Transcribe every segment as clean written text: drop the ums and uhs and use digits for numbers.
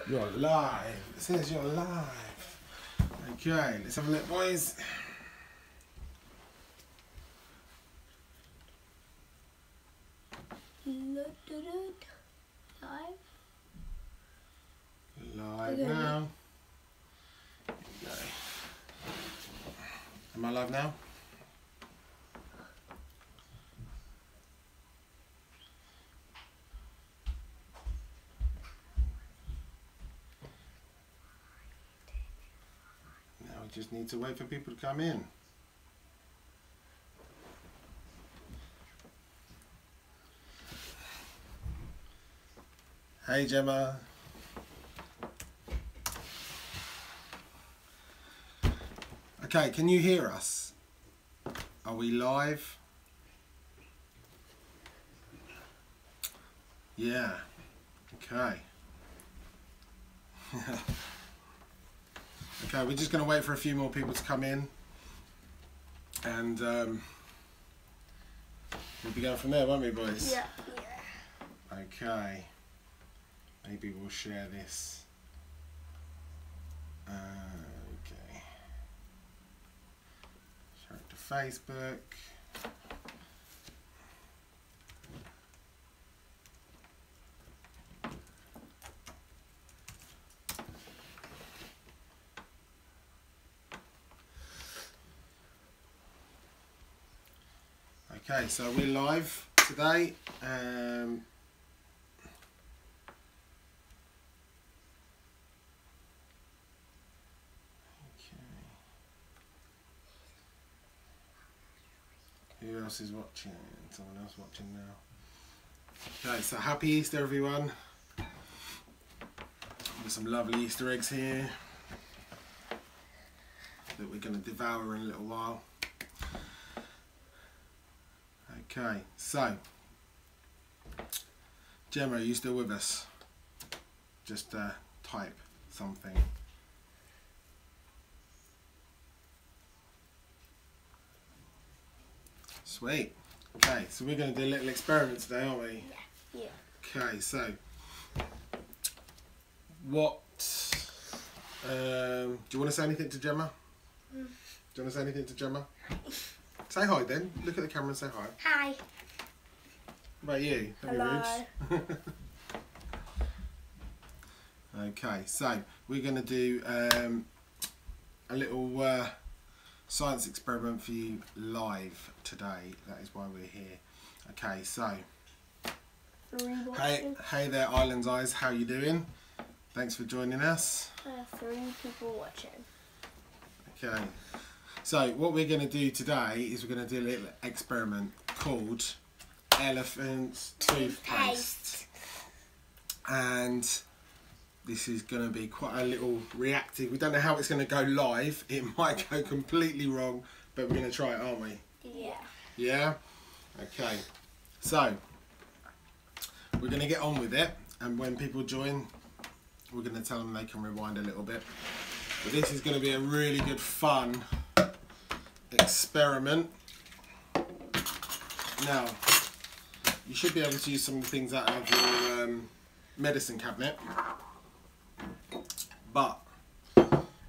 You're live. It says you're live. Okay, let's have a look, boys. Live. Live now. There you go. Am I live now? Now we just need to wait for people to come in. Hey Gemma. Okay, can you hear us? Are we live? Yeah. Okay. Okay, we're just going to wait for a few more people to come in, and we'll be going from there, won't we, boys? Yeah. Okay. Maybe we'll share this. Okay. Share it to Facebook. Okay, so we're live today. Who else is watching? Someone else watching now. Okay, so happy Easter, everyone. There's some lovely Easter eggs here that we're going to devour in a little while. Okay, so Gemma, are you still with us? Just type something. Sweet. Okay, so we're going to do a little experiment today, aren't we? Yeah. Okay, so what? Do you want to say anything to Gemma? Do you want to say anything to Gemma? Say hi then. Look at the camera and say hi. Hi. What about you? Hello. Okay, so we're going to do a little science experiment for you live today. That is why we're here. Okay, so hey there, Island's Eyes. How you doing? Thanks for joining us. 3 people watching. Okay, so what we're going to do today is we're going to do a little experiment called elephant toothpaste, and this is going to be quite a little reactive. We don't know how it's going to go live. It might go completely wrong, but we're going to try it, aren't we? Yeah. Yeah? Okay. So, we're going to get on with it, and when people join, we're going to tell them they can rewind a little bit. But this is going to be a really good fun experiment. Now, you should be able to use some of the things out of your medicine cabinet. But,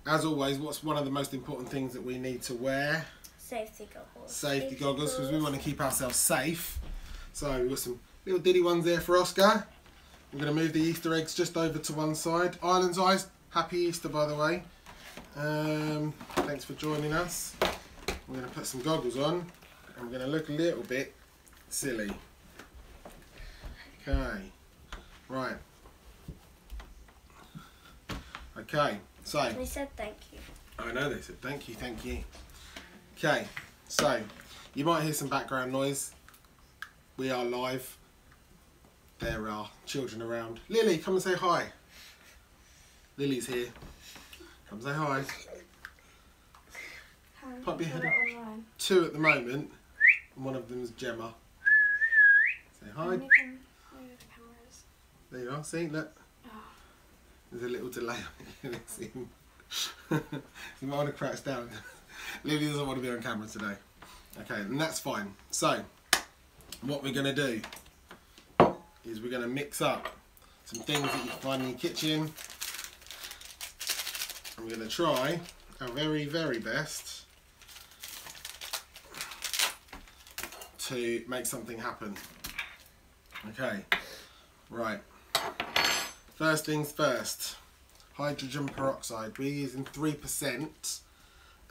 as always, what's one of the most important things that we need to wear? Safety goggles. Safety goggles, because we want to keep ourselves safe. So we've got some little diddy ones there for Oscar. We're going to move the Easter eggs just over to one side. Island's Eyes, happy Easter, by the way. Thanks for joining us. We're going to put some goggles on, and we're going to look a little bit silly. Okay, right. Okay, so They said thank you. I know they said thank you, thank you. Okay, so you might hear some background noise. We are live. There are children around. Lily, come and say hi. Lily's here. Come say hi. Pop your head in. 2 at the moment, and one of them is Gemma. Say hi. There you are. See, look. There's a little delay on it. You might want to crouch down. Lily doesn't want to be on camera today. Okay, and that's fine. So, what we're going to do is we're going to mix up some things that you can find in your kitchen. And we're going to try our very, very best to make something happen. Okay, right. First things first, hydrogen peroxide. We're using 3%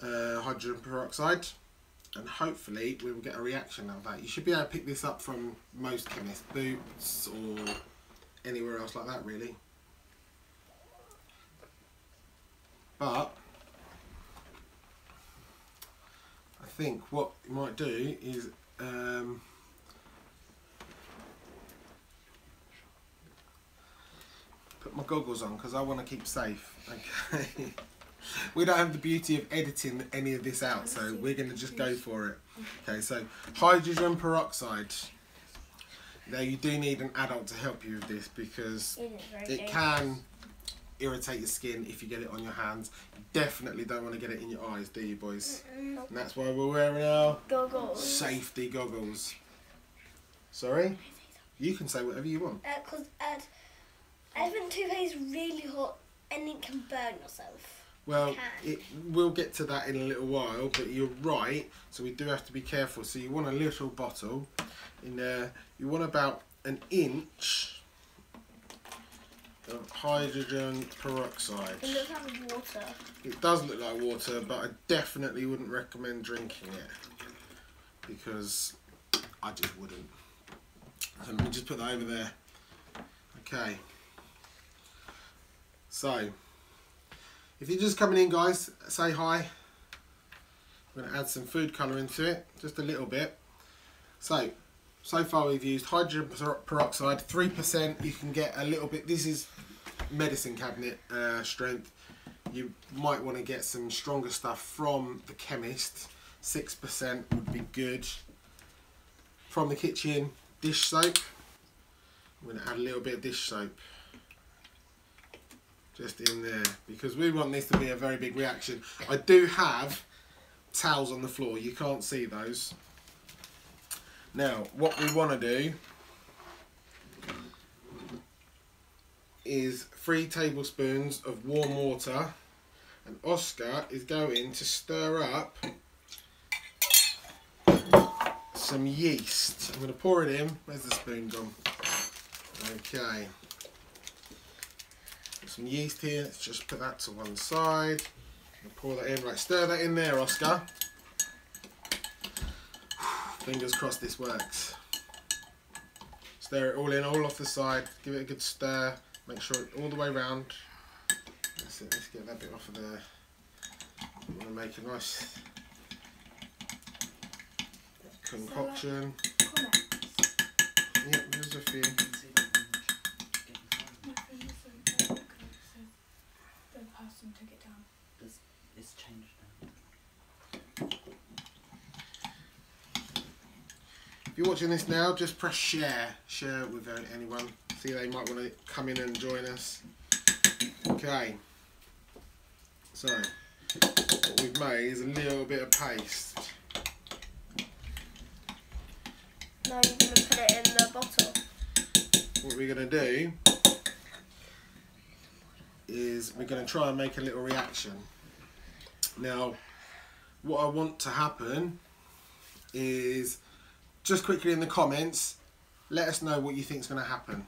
hydrogen peroxide, and hopefully we will get a reaction out of that. You should be able to pick this up from most chemists, Boots or anywhere else like that really. But I think what you might do is put my goggles on because I want to keep safe. Okay. We don't have the beauty of editing any of this out, so we're going to just go for it. Okay, so hydrogen peroxide. Now you do need an adult to help you with this because it can irritate your skin if you get it on your hands. You definitely don't want to get it in your eyes, do you, boys? And that's why we're wearing our goggles. Safety goggles. Sorry? You can say whatever you want. Because elephant toothpaste is really hot and it can burn yourself. Well, we'll get to that in a little while, but you're right, so we do have to be careful. So you want a little bottle in there. You want about an inch of hydrogen peroxide. It looks like water. It does look like water, but I definitely wouldn't recommend drinking it because I just wouldn't. So let me just put that over there. Okay. So, if you're just coming in, guys, say hi. I'm going to add some food colour into it, just a little bit. So far we've used hydrogen peroxide, 3%. You can get a little bit, this is medicine cabinet strength. You might want to get some stronger stuff from the chemist. 6% would be good. From the kitchen, dish soap. I'm going to add a little bit of dish soap. Just in there, because we want this to be a very big reaction. I do have towels on the floor, you can't see those. Now, what we want to do is 3 tablespoons of warm water, and Oscar is going to stir up some yeast. I'm going to pour it in. Where's the spoon gone? Okay. Some yeast here, let's just put that to one side and pour that in. Right, stir that in there, Oscar. Fingers crossed this works. Stir it all in, all off the side, give it a good stir, make sure it all the way round. That's it, let's get that bit off of there. We want to make a nice concoction. Yep, there's a few. Took it down. It's changed now. If you're watching this now, just press share. Share with anyone. See, they might want to come in and join us. Okay. So, what we've made is a little bit of paste. Now you're going to put it in the bottle. What we're going to do is we're going to try and make a little reaction. Now, what I want to happen is, just quickly in the comments, let us know what you think is going to happen.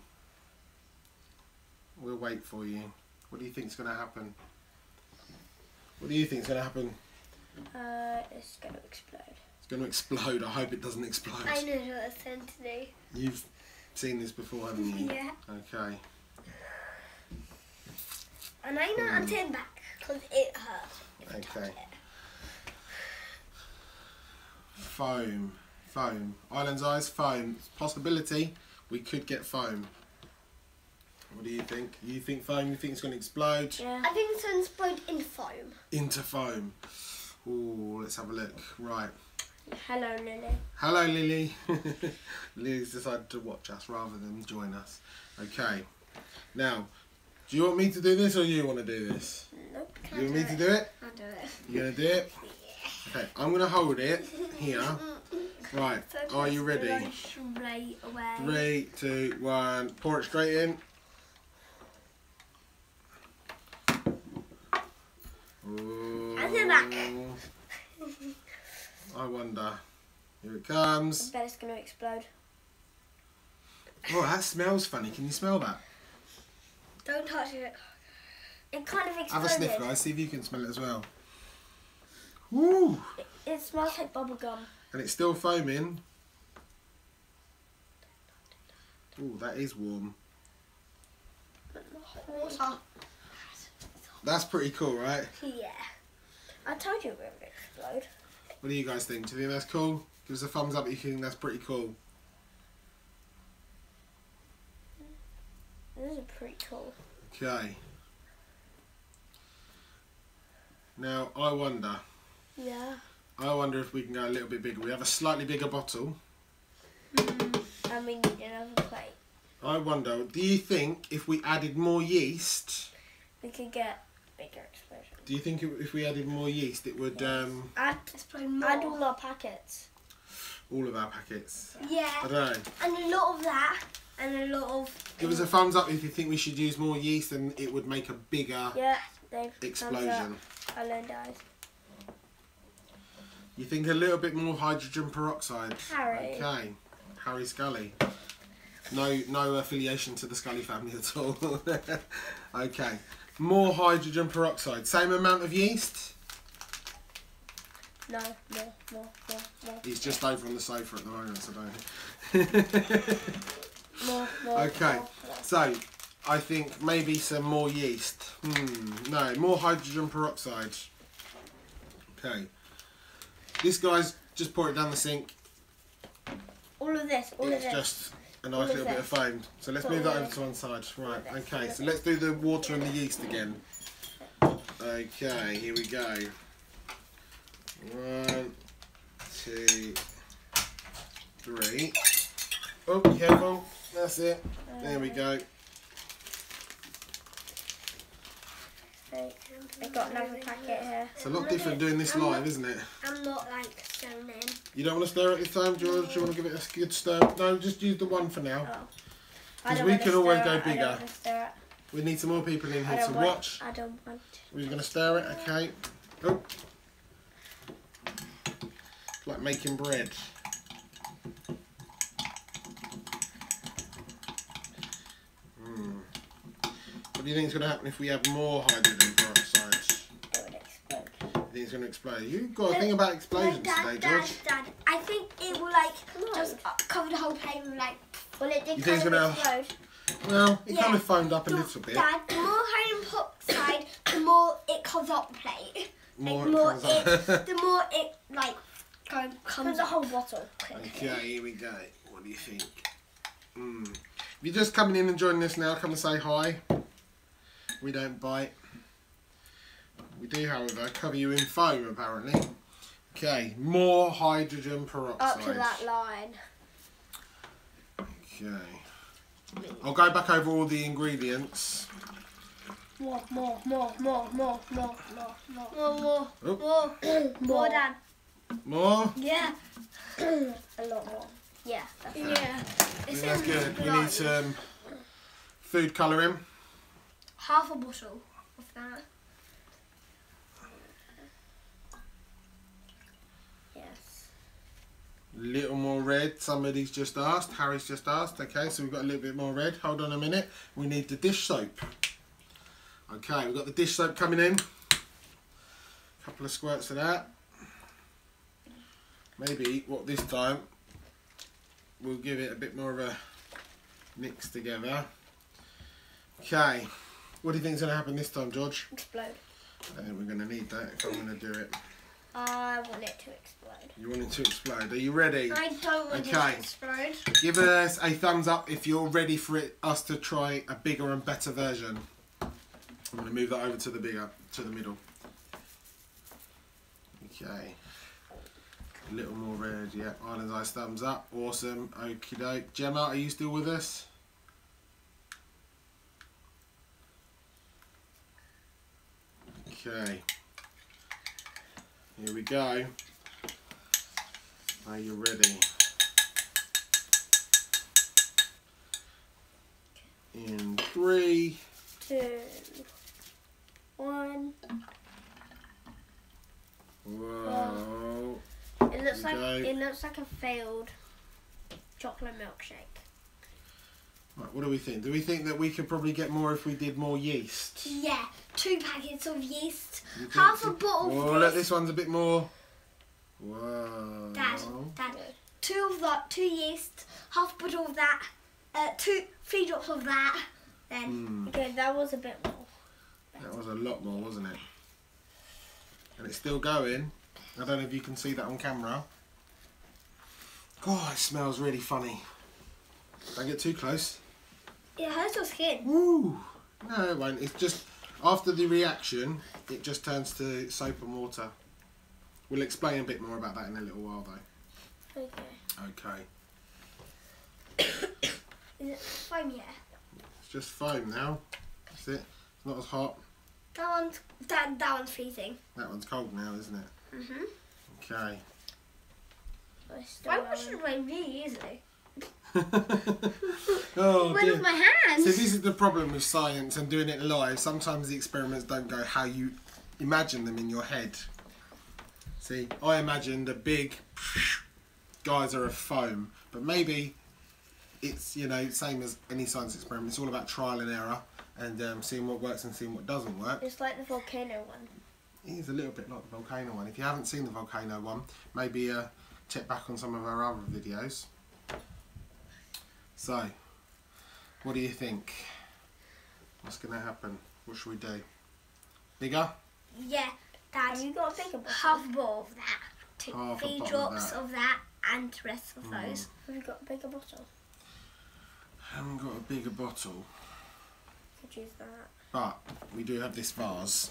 We'll wait for you. What do you think is going to happen? What do you think is going to happen? It's going to explode. It's going to explode. I hope it doesn't explode. I know what it's going to do. You've seen this before, haven't you? Yeah. Okay. And I know I'm turning back because it hurts. Okay. Foam. Foam. Island's Eyes, foam. Possibility, we could get foam. What do you think? You think foam? You think it's going to explode? Yeah. I think it's going to explode into foam. Into foam. Ooh, let's have a look. Right. Hello, Lily. Hello, Lily. Lily's decided to watch us rather than join us. Okay. Now, do you want me to do this or you want to do this? Nope. You want me to do it? I'll do it. You going to do it? Yeah. Okay, I'm going to hold it here. Right, So are you ready? Straight away. 3, 2, 1. Pour it straight in. I wonder. Here it comes. I bet it's going to explode. Oh, that smells funny. Can you smell that? Don't touch it. It kind of exploded. Have a sniff, guys. See if you can smell it as well. Woo! It smells like bubble gum. And it's still foaming. Ooh, that is warm. Water. That's pretty cool, right? Yeah. I told you it would explode. What do you guys think? Do you think that's cool? Give us a thumbs up if you think that's pretty cool. This is pretty cool. Okay. Now, I wonder if we can go a little bit bigger. We have a slightly bigger bottle. And we need another plate. I wonder, do you think if we added more yeast, We could get bigger explosion. do you think if we added more yeast it would Add all our packets. all of our packets? Yeah. I don't know. And a lot of that. And a lot of... Give us a thumbs up if you think we should use more yeast and it would make a bigger Yeah, they've explosion. I learned eyes. You think a little bit more hydrogen peroxide? Harry. Okay. Harry Scully. No affiliation to the Scully family at all. Okay. More hydrogen peroxide. Same amount of yeast? No, more. He's just over on the sofa at the moment, so don't. More. Okay. More. So, I think maybe some more yeast. No, more hydrogen peroxide. Okay. This guy's just pour it down the sink. All of this. It's just a nice little bit of foam. So let's move that over to one side. Right, okay, so let's do the water and the yeast again. Okay, here we go. 1, 2, 3. Oh, careful. That's it. There we go. I've got another packet here. It's a lot different doing this live, isn't it? I'm not like stirring in. You don't want to stir it this time, George? Do you want to give it a good stir? No, just use the one for now. Because we can always go bigger. We need some more people in here to watch. I don't want. We're going to stir it, okay. Oh. It's like making bread. What do you think is going to happen if we have more hydrogen peroxide? It would explode. You think it's going to explode? You've got to think about explosions today, George. Dad, I think it will like just cover the whole plate with like. Well, it did You think it's kind of gonna- explode. Well, it kind of foamed up a little bit. Dad, the more hydrogen peroxide, the more it covers up the plate. More Like, it comes up. the more it like comes the whole bottle. Okay, here we go. What do you think? If you're just coming in and joining us now, come and say hi. We don't bite. We do, however, cover you in foam, apparently. Okay, more hydrogen peroxide. Up to that line. Okay. I'll go back over all the ingredients. More, Oh. Dad. More? Yeah. A lot more. Yeah. Yeah. That's good. We need some food colouring. Half a bottle of that. Yes. Little more red. Somebody's just asked. Harry's just asked. Okay, so we've got a little bit more red. Hold on a minute. We need the dish soap. Okay, we've got the dish soap coming in. A couple of squirts of that. Maybe what this time we'll give it a bit more of a mix together. Okay, what do you think is going to happen this time, George? Explode. I think we're going to need that if I'm going to do it. I want it to explode. You want it to explode? Are you ready? I don't want it to explode. Give us a thumbs up if you're ready for us to try a bigger and better version. I'm going to move that over to the middle. Okay. A little more red, yeah. Island's Eyes thumbs up. Awesome. Okie doke. Gemma, are you still with us? Okay. Here we go. Are you ready? In 3, 2, 1. Whoa. It looks like a failed chocolate milkshake. Right, what do we think? Do we think that we could probably get more if we did more yeast? Yeah, 2 packets of yeast, half a bottle of Whoa, look, this one's a bit more. Whoa. Dad, 2 yeast, half a bottle of that, 3 drops of that, then. Okay, that was a bit more. That was a lot more, wasn't it? And it's still going. I don't know if you can see that on camera. God, it smells really funny. Don't get too close. It hurts your skin. Woo! No, it won't. It's just after the reaction, it just turns to soap and water. We'll explain a bit more about that in a little while, though. Okay. Okay. Is it foam yet? It's just foam now. That's it. It's not as hot. That one's freezing. That one's cold now, isn't it? Okay. Why push it away really easily? Oh, One of my hands. So this is the problem with science and doing it live. Sometimes the experiments don't go how you imagine them in your head. See, I imagined a big geyser of foam, but maybe it's, you know, same as any science experiment. It's all about trial and error and seeing what works and seeing what doesn't work. It's like the volcano one. It is a little bit like the volcano one. If you haven't seen the volcano one, maybe check back on some of our other videos. So, what do you think? What's going to happen? What should we do? Bigger? Yeah, Dad. Have you got a bigger bottle? Half a bottle of that. 3 drops of that and the rest of those. Have you got a bigger bottle? I haven't got a bigger bottle. Could use that. But we do have this vase.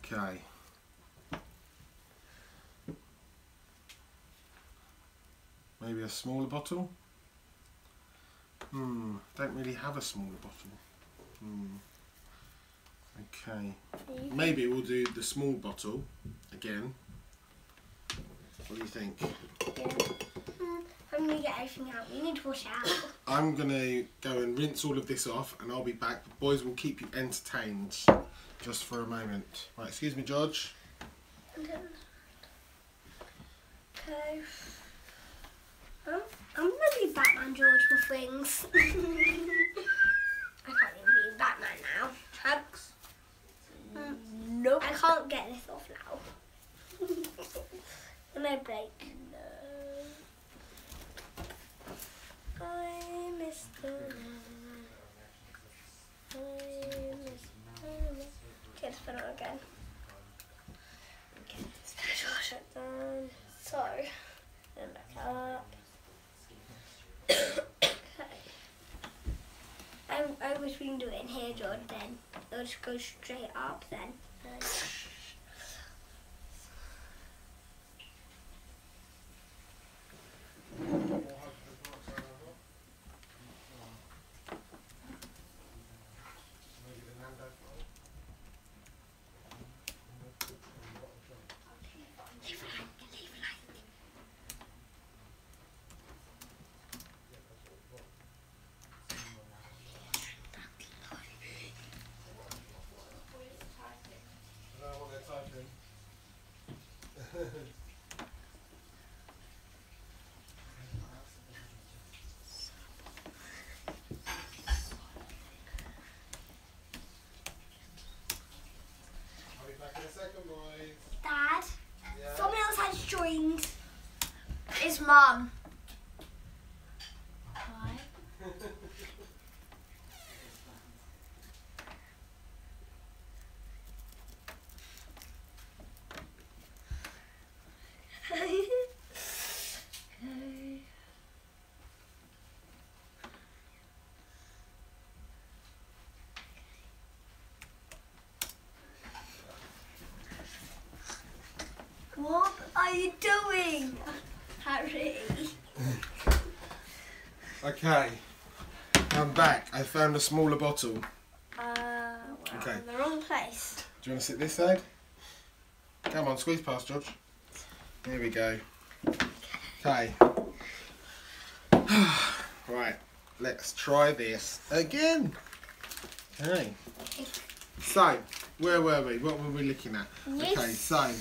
Okay. Maybe a smaller bottle? Don't really have a smaller bottle. Okay. Maybe we'll do the small bottle again. What do you think? Yeah. I'm going to get everything out. We need to wash it out. I'm going to go and rinse all of this off and I'll be back. The boys will keep you entertained just for a moment. Right, excuse me, George. Okay. I'm going to be Batman George with wings. I can't even be Batman now. Hugs. Nope. I can't get this off now. No break. No. I miss the... Okay, let's put it on again. Okay, let's push it down. So, then back up. I wish we can do it in here, George, then. It'll just go straight up then. Dad, someone else has joined. It's Mum. Hi. What are you doing, Harry? Okay, I'm back. I found a smaller bottle. Okay. In the wrong place. Do you want to sit this side? Come on, squeeze past, George. Here we go. Okay. Right, let's try this again. Okay. So, where were we? What were we looking at? Yeast. Okay, so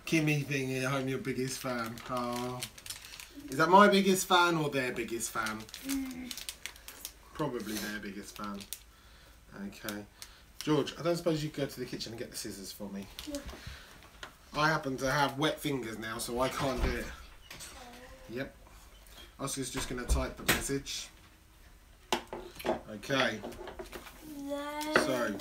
Kimmy thingy, I'm your biggest fan. Oh. Is that my biggest fan or their biggest fan? Probably their biggest fan. Okay. George, I don't suppose you could go to the kitchen and get the scissors for me? Yeah. I happen to have wet fingers now, so I can't do it. Yep. Oscar's just going to type the message. Okay. So,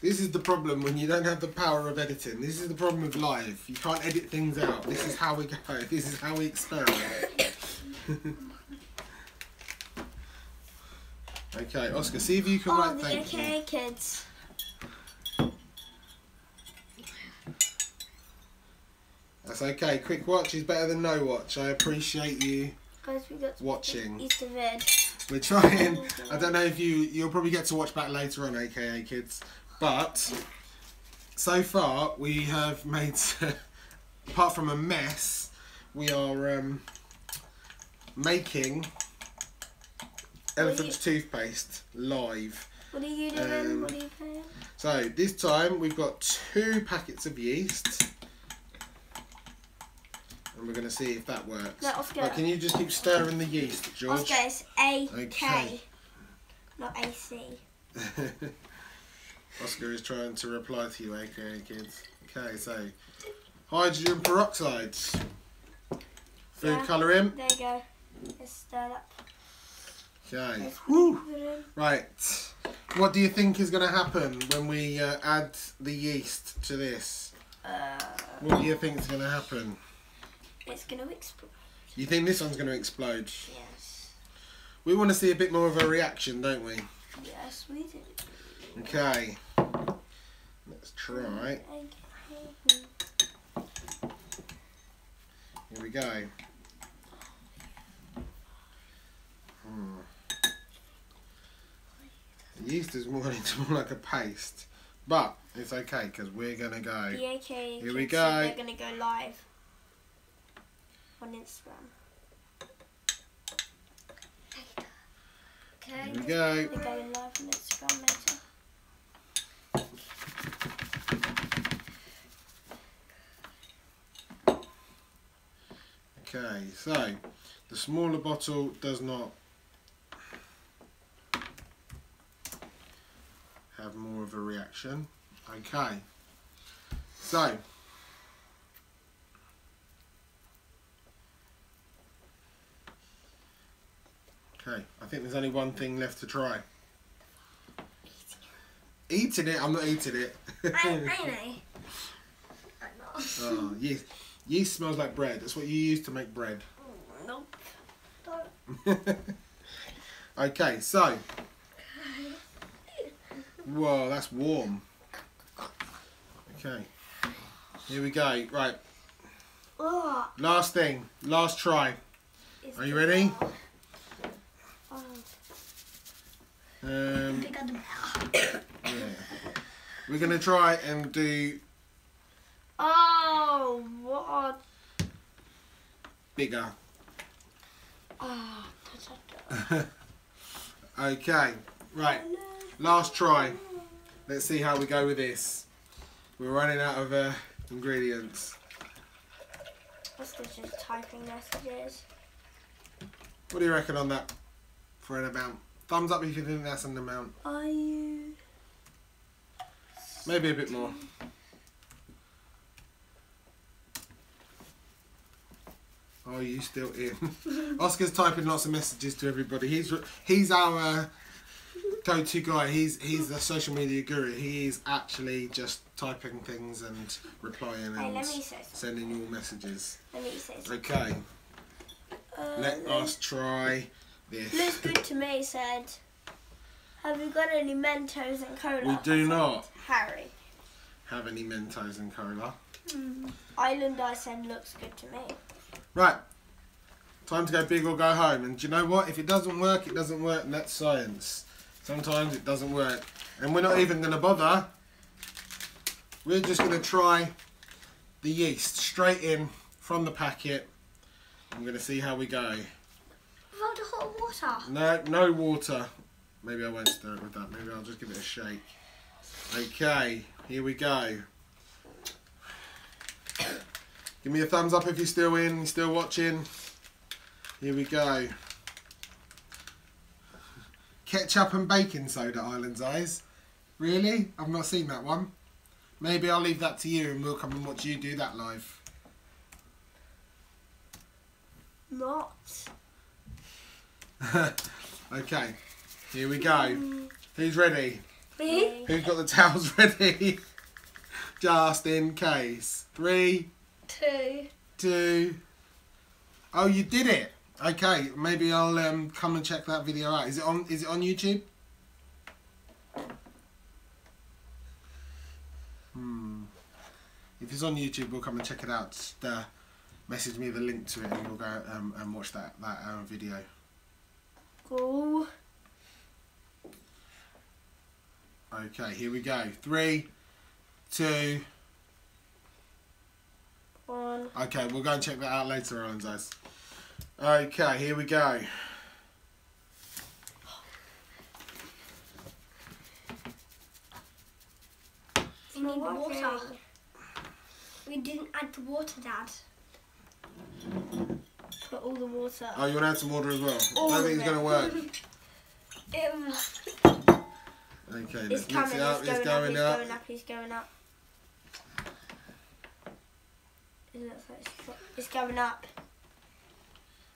this is the problem when you don't have the power of editing. This is the problem with live. You can't edit things out. This is how we go. This is how we experiment. Okay, Oscar, see if you can write thank you. Okay, kids. That's okay. Quick watch is better than no watch. I appreciate you Guys, we got watching. Easter vid. We're trying. I don't know if you'll probably get to watch back later on, aka kids. But so far we have made, apart from a mess, we are making elephant's toothpaste live. What are you doing? What are you playing? So this time we've got 2 packets of yeast. And we're going to see if that works. No, Oscar. Right, can you just keep stirring the yeast, George? Oscar, it's A-K, Okay. not A-C. Oscar is trying to reply to you, aka kids. Okay, so hydrogen peroxide. Food colouring. There you go. Let's stir that. Okay. Woo. Right. What do you think is going to happen when we add the yeast to this? What do you think is going to happen? It's going to explode. You think this one's going to explode? Yes. We want to see a bit more of a reaction, don't we? Yes, we do. Okay. Let's try. Here we go. The yeast is more like a paste, but it's okay because we're gonna go. B-A-K. Here we go. They're gonna go live on Instagram. Okay. Here we go. They're going live on Instagram later. Okay, so the smaller bottle does not have more of a reaction. Okay, so okay, I think there's only one thing left to try. Eating it? I'm not eating it. I know. I'm not. Oh, yeast. Yeast smells like bread. That's what you use to make bread. Nope. Don't. Okay, so. Whoa, that's warm. Okay. Here we go. Right. Oh, Last thing. Last try. Are you ready? Oh. Yeah. We're going to try and do Oh, what? bigger. Oh, Okay. Right. Last try. Let's see how we go with this. We're running out of ingredients. Oscar's just typing messages. What do you reckon on that for an amount? Thumbs up if you think that's an amount. Are you? Maybe a bit more. Oh, you still in? Oscar's typing lots of messages to everybody. He's our go-to guy. He's the social media guru. He is actually just typing things and replying Hey, and let me say something. sending you all messages. Let me say something. Okay, let us try this. Looks good to me, said. Have you got any Mentos and cola? We do not Harry. have any Mentos and cola. Island, I said, looks good to me. Right, time to go big or go home. And do you know what? If it doesn't work, it doesn't work, and that's science. Sometimes it doesn't work. And we're not even going to bother. We're just going to try the yeast straight in from the packet. I'm going to see how we go. of hot water? No, no water. Maybe I won't stir it with that. Maybe I'll just give it a shake. Okay, here we go. Give me a thumbs up if you're still in, you're still watching. Here we go. Ketchup and baking soda, Island's Eyes. Really? I've not seen that one. Maybe I'll leave that to you and we'll come and watch you do that live. Not. Okay, here we go. Who's ready? Me? Who's got the towels ready? Just in case. 3, 2. 2. Oh, you did it. Okay, maybe I'll come and check that video out. Is it on YouTube? If it's on YouTube, we'll come and check it out. Just message me the link to it and we'll go and watch that video. Cool. Okay, here we go. 3, 2. 1. Okay, we'll go and check that out later, Island's Eyes. Okay, here we go. We need water. We didn't add the water, Dad. Put all the water. Oh, you want to add some water as well? All I don't of think it's going to work. Okay, It's let's mix coming, it up. It's going up. It's going up. It's going up.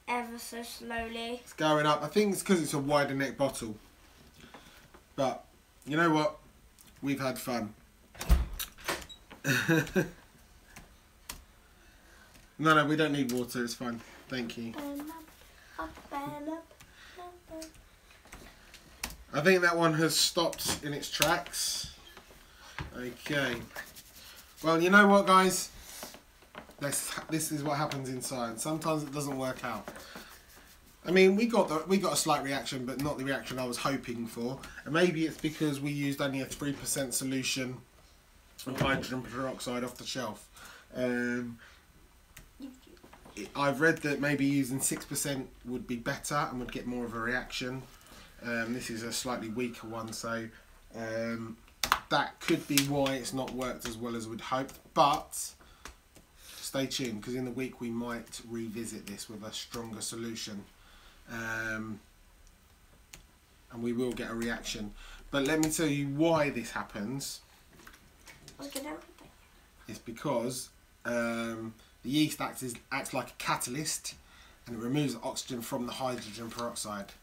Ever so slowly. It's going up. I think it's because it's a wider neck bottle. But, you know what? We've had fun. No, we don't need water. It's fine. Thank you. I think that one has stopped in its tracks. Okay. Well, you know what, guys? This is what happens in science. Sometimes it doesn't work out. I mean, we got a slight reaction, but not the reaction I was hoping for. And maybe it's because we used only a 3% solution of hydrogen peroxide off the shelf. I've read that maybe using 6% would be better and would get more of a reaction. This is a slightly weaker one, so that could be why it's not worked as well as we'd hoped. But stay tuned, because in the week we might revisit this with a stronger solution, and we will get a reaction. But let me tell you why this happens. It's because the yeast acts like a catalyst, and it removes the oxygen from the hydrogen peroxide.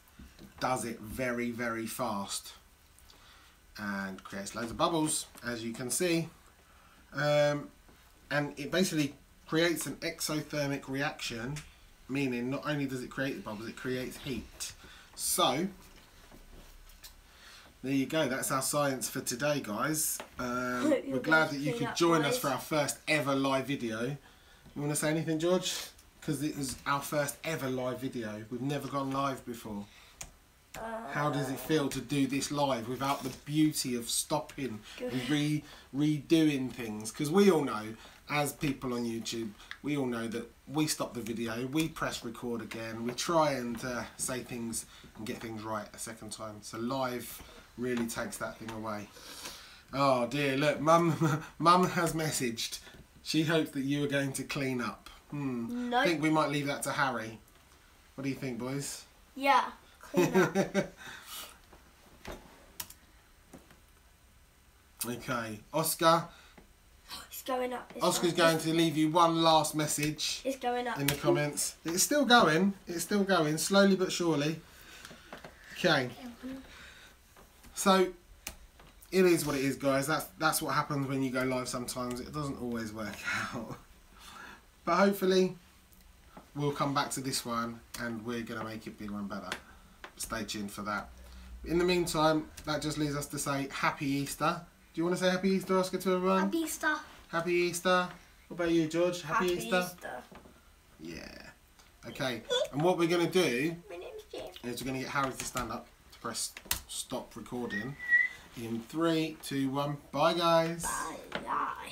It does it very, very fast and creates loads of bubbles, as you can see. And it basically creates an exothermic reaction, meaning not only does it create the bubbles, it creates heat. So there you go, that's our science for today, guys. We're glad that you could join us for our first ever live video. You want to say anything, George? Because it was our first ever live video. We've never gone live before. How does it feel to do this live without the beauty of stopping and redoing things? Because we all know, as people on YouTube, we all know that we stop the video, we press record again, we try and say things and get things right a second time. So live really takes that thing away. Oh dear, look, Mum has messaged. She hopes that you are going to clean up. Nope. I think we might leave that to Harry. What do you think, boys? Yeah, clean up. Okay, Oscar. It's going up. Oscar's going to leave you one last message. It's going up. In the comments. It's still going. It's still going. Slowly but surely. Okay. So, it is what it is, guys. That's what happens when you go live sometimes. It doesn't always work out. But hopefully, we'll come back to this one and we're going to make it bigger and better. Stay tuned for that. In the meantime, that just leaves us to say Happy Easter. Do you want to say Happy Easter, Oscar, to everyone? Happy Easter. Happy Easter. What about you, George? Happy Easter? Easter. Yeah. Okay. And what we're going to do My name's Jim. is we're going to get Harry to stand up, to press stop recording. In 3, 2, 1. Bye, guys. Bye.